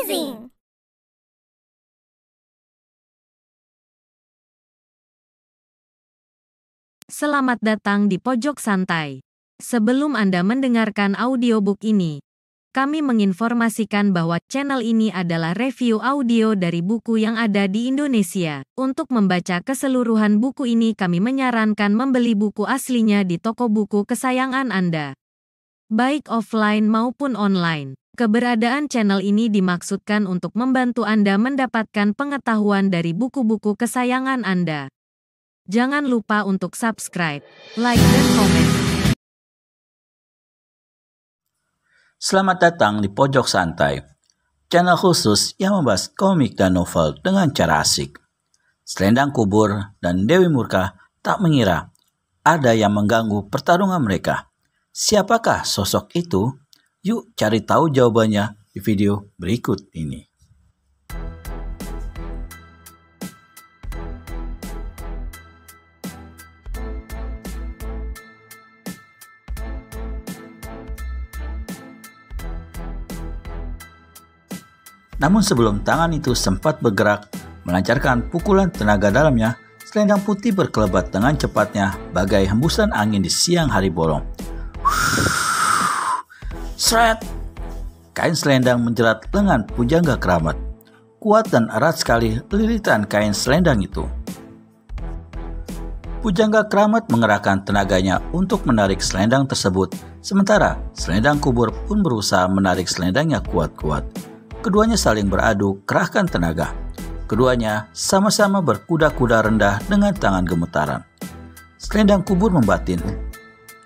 amazing! Selamat datang di Pojok Santai. Sebelum Anda mendengarkan audiobook ini, kami menginformasikan bahwa channel ini adalah review audio dari buku yang ada di Indonesia. Untuk membaca keseluruhan buku ini, kami menyarankan membeli buku aslinya di toko buku kesayangan Anda, baik offline maupun online. Keberadaan channel ini dimaksudkan untuk membantu Anda mendapatkan pengetahuan dari buku-buku kesayangan Anda. Jangan lupa untuk subscribe, like, dan komen. Selamat datang di Pojok Santai, channel khusus yang membahas komik dan novel dengan cara asik. Selendang Kubur dan Dewi Murka tak mengira ada yang mengganggu pertarungan mereka. Siapakah sosok itu? Yuk cari tahu jawabannya di video berikut ini. Namun sebelum tangan itu sempat bergerak, melancarkan pukulan tenaga dalamnya, selendang putih berkelebat dengan cepatnya bagai hembusan angin di siang hari bolong. Sret! Kain selendang menjerat lengan Pujangga Keramat. Kuat dan erat sekali lilitan kain selendang itu. Pujangga Keramat mengerahkan tenaganya untuk menarik selendang tersebut, sementara Selendang Kubur pun berusaha menarik selendangnya kuat-kuat. Keduanya saling beradu kerahkan tenaga. Keduanya sama-sama berkuda-kuda rendah dengan tangan gemetaran. Selendang Kubur membatin.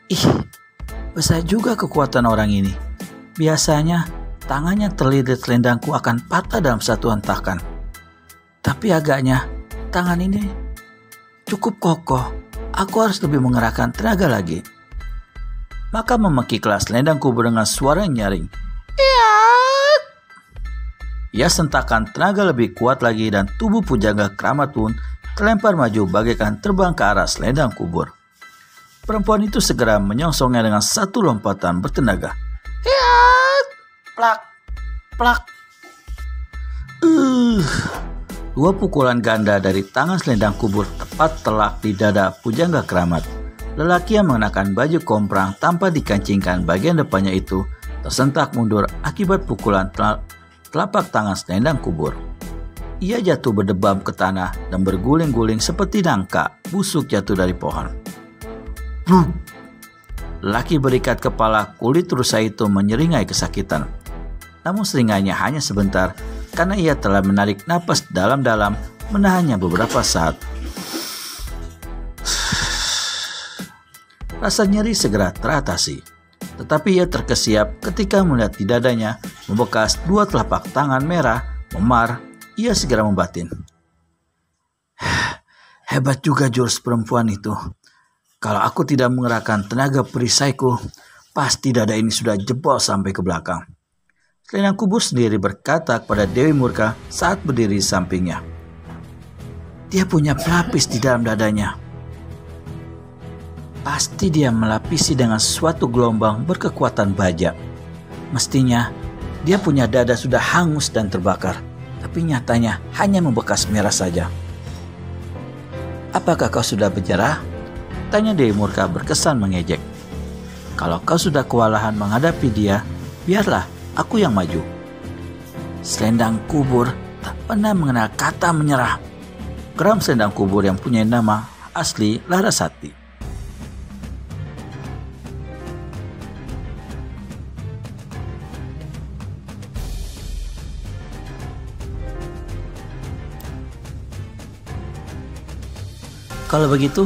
Ih, besar juga kekuatan orang ini. Biasanya tangannya terlilit selendangku akan patah dalam satu hentakan. Tapi agaknya tangan ini cukup kokoh. Aku harus lebih mengerahkan tenaga lagi. Maka memekiklah Selendang Kubur dengan suara yang nyaring. Ia sentakan tenaga lebih kuat lagi dan tubuh Pujangga Keramat pun terlempar maju bagaikan terbang ke arah Selendang Kubur. Perempuan itu segera menyongsongnya dengan satu lompatan bertenaga. Plak, plak. Dua pukulan ganda dari tangan Selendang Kubur tepat telak di dada Pujangga Keramat. Lelaki yang mengenakan baju komprang tanpa dikancingkan bagian depannya itu tersentak mundur akibat pukulan telapak tangan Selendang Kubur. Ia jatuh berdebam ke tanah dan berguling-guling seperti nangka busuk jatuh dari pohon. Lelaki berikat kepala kulit rusa itu menyeringai kesakitan. Namun seringainya hanya sebentar karena ia telah menarik napas dalam-dalam menahannya beberapa saat. Rasa nyeri segera teratasi. Tetapi ia terkesiap ketika melihat di dadanya membekas dua telapak tangan merah memar. Ia segera membatin. Hebat juga jurus perempuan itu. Kalau aku tidak mengerahkan tenaga perisaiku, pasti dada ini sudah jebol sampai ke belakang. Selendang Kubur sendiri berkata kepada Dewi Murka saat berdiri di sampingnya. Dia punya pelapis di dalam dadanya. Pasti dia melapisi dengan suatu gelombang berkekuatan baja. Mestinya dia punya dada sudah hangus dan terbakar, tapi nyatanya hanya membekas merah saja. Apakah kau sudah berjerah? Tanya Dewi Murka berkesan mengejek. Kalau kau sudah kewalahan menghadapi dia, biarlah aku yang maju. Selendang Kubur tak pernah mengenal kata menyerah. Geram Selendang Kubur yang punya nama asli Larasati. Kalau begitu,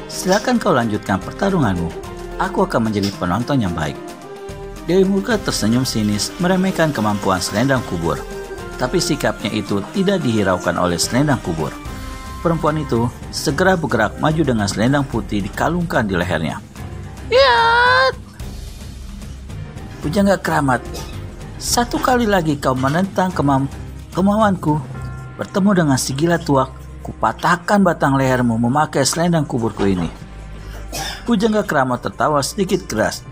silakan kau lanjutkan pertarunganmu. Aku akan menjadi penonton yang baik. Dewi Murka tersenyum sinis meremehkan kemampuan Selendang Kubur. Tapi sikapnya itu tidak dihiraukan oleh Selendang Kubur. Perempuan itu segera bergerak maju dengan selendang putih dikalungkan di lehernya. Pujangga Keramat, satu kali lagi kau menentang kemauanku. Bertemu dengan si gila tuak, kupatahkan batang lehermu memakai Selendang Kuburku ini. Pujangga Keramat tertawa sedikit keras.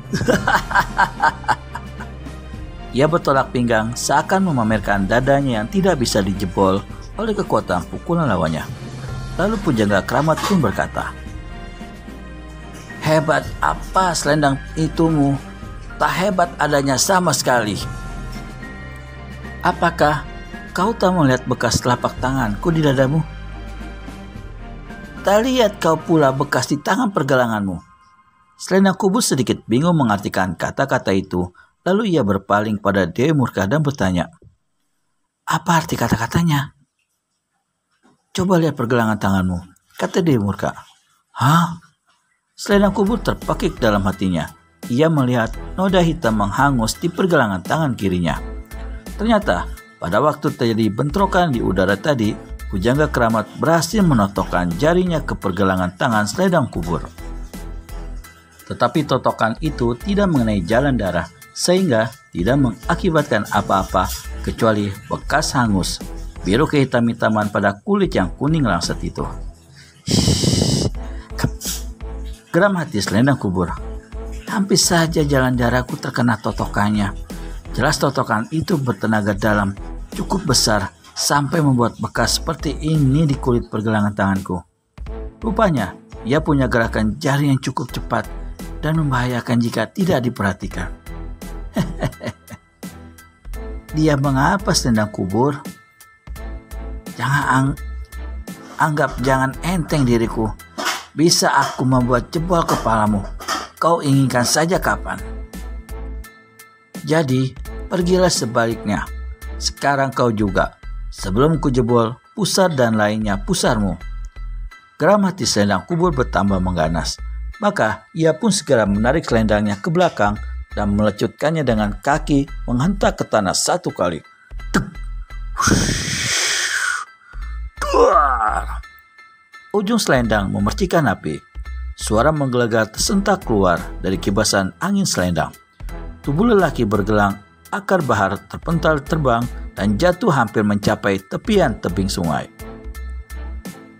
Ia bertolak pinggang seakan memamerkan dadanya yang tidak bisa dijebol oleh kekuatan pukulan lawannya. Lalu Pujangga Keramat pun berkata, "Hebat apa selendang itumu? Tak hebat adanya sama sekali. Apakah kau tak melihat bekas telapak tanganku di dadamu? Tak lihat kau pula bekas di tangan pergelanganmu?" Selendang Kubur sedikit bingung mengartikan kata-kata itu. Lalu ia berpaling pada Dewi Murka dan bertanya, "Apa arti kata-katanya?" "Coba lihat pergelangan tanganmu," kata Dewi Murka. "Hah?" Selendang Kubur terpekik dalam hatinya. Ia melihat noda hitam menghangus di pergelangan tangan kirinya. Ternyata pada waktu terjadi bentrokan di udara tadi, Pujangga Keramat berhasil menotokkan jarinya ke pergelangan tangan Selendang Kubur. Tetapi totokan itu tidak mengenai jalan darah, sehingga tidak mengakibatkan apa-apa kecuali bekas hangus biru kehitam-hitaman pada kulit yang kuning langsat itu. Geram hati Selendang Kubur. Hampir saja jalan darahku terkena totokannya. Jelas totokan itu bertenaga dalam, cukup besar, sampai membuat bekas seperti ini di kulit pergelangan tanganku. Rupanya, ia punya gerakan jari yang cukup cepat dan membahayakan jika tidak diperhatikan. Dia mengapa Selendang Kubur? Jangan enteng diriku. Bisa aku membuat jebol kepalamu. Kau inginkan saja kapan? Jadi, pergilah sebaliknya. Sekarang kau juga. Sebelum ku jebol pusar dan lainnya pusarmu. Geram hati Selendang Kubur bertambah mengganas. Maka ia pun segera menarik selendangnya ke belakang dan melecutkannya dengan kaki menghentak ke tanah 1 kali. Ujung selendang memercikan api. Suara menggelegar tersentak keluar dari kibasan angin selendang. Tubuh lelaki bergelang, akar bahar terpental terbang dan jatuh hampir mencapai tepian tebing sungai.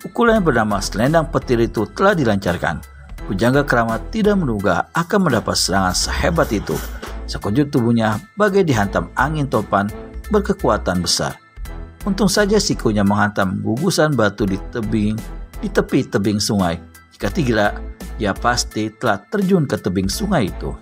Pukulan yang bernama selendang petir itu telah dilancarkan. Pujangga Keramat tidak menduga akan mendapat serangan sehebat itu. Sekujur tubuhnya bagai dihantam angin topan berkekuatan besar. Untung saja sikunya menghantam gugusan batu di tepi tebing sungai. Jika tidak, ia pasti telah terjun ke tebing sungai itu.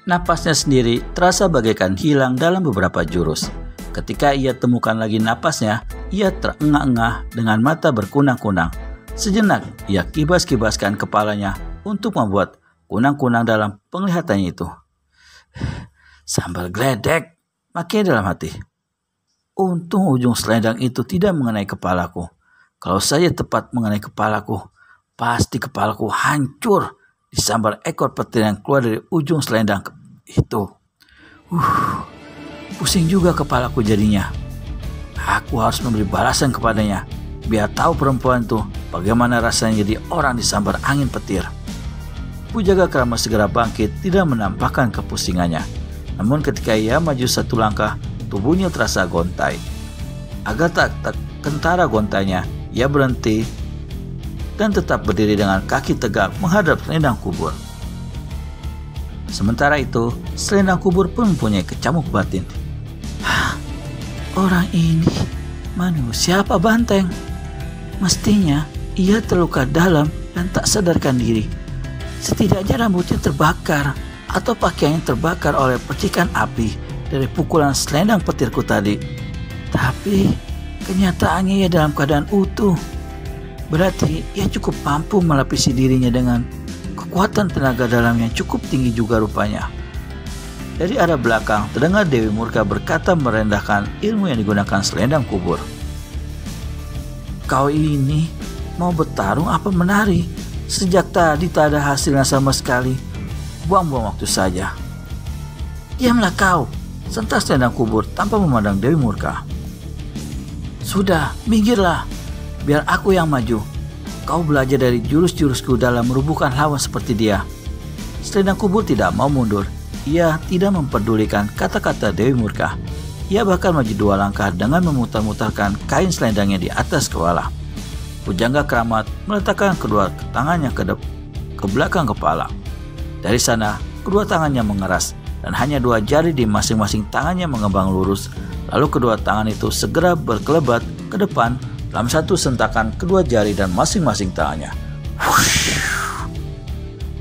Napasnya sendiri terasa bagaikan hilang dalam beberapa jurus. Ketika ia temukan lagi napasnya, ia terengah-engah dengan mata berkunang-kunang. Sejenak ia kibas-kibaskan kepalanya untuk membuat kunang-kunang dalam penglihatannya itu. Sambal geledek, makin dalam hati. Untung ujung selendang itu tidak mengenai kepalaku. Kalau saja tepat mengenai kepalaku, pasti kepalaku hancur disambar ekor petir yang keluar dari ujung selendang itu. Pusing juga kepalaku jadinya. Aku harus memberi balasan kepadanya, biar tahu perempuan itu bagaimana rasanya jadi orang disambar angin petir. Pujangga Keramat segera bangkit, tidak menampakkan kepusingannya. Namun ketika ia maju 1 langkah, tubuhnya terasa gontai. Agar tak kentara gontainya, ia berhenti dan tetap berdiri dengan kaki tegak menghadap Selendang Kubur. Sementara itu, Selendang Kubur pun mempunyai kecamuk batin. Orang ini manusia apa banteng? Mestinya ia terluka dalam dan tak sadarkan diri. Setidaknya rambutnya terbakar atau pakaiannya terbakar oleh percikan api dari pukulan selendang petirku tadi. Tapi kenyataannya ia dalam keadaan utuh. Berarti ia cukup mampu melapisi dirinya dengan kekuatan tenaga dalam yang cukup tinggi juga rupanya. Dari arah belakang terdengar Dewi Murka berkata merendahkan ilmu yang digunakan Selendang Kubur. Kau ini mau bertarung apa menari? Sejak tadi tak ada hasilnya sama sekali. Buang-buang waktu saja. Diamlah kau, sentas Selendang Kubur tanpa memandang Dewi Murka. Sudah, minggirlah, biar aku yang maju. Kau belajar dari jurus-jurusku dalam merubuhkan lawan seperti dia. Selendang Kubur tidak mau mundur. Ia tidak memperdulikan kata-kata Dewi Murka. Ia bahkan maju 2 langkah dengan memutar-mutarkan kain selendangnya di atas kepala. Pujangga Keramat meletakkan kedua tangannya ke belakang kepala. Dari sana, kedua tangannya mengeras. dan hanya 2 jari di masing-masing tangannya mengembang lurus. Lalu kedua tangan itu segera berkelebat ke depan dalam satu sentakan kedua jari dan masing-masing tangannya.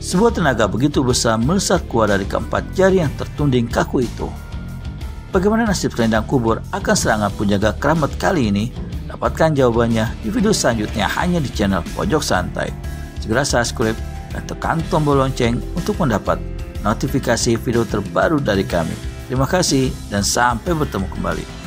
Sebuah tenaga begitu besar melesat keluar dari keempat jari yang tertunding kaku itu. Bagaimana nasib selendang kubur akan serangan penjaga keramat kali ini? Dapatkan jawabannya di video selanjutnya hanya di channel Pojok Santai. Segera subscribe dan tekan tombol lonceng untuk mendapat notifikasi video terbaru dari kami. Terima kasih dan sampai bertemu kembali.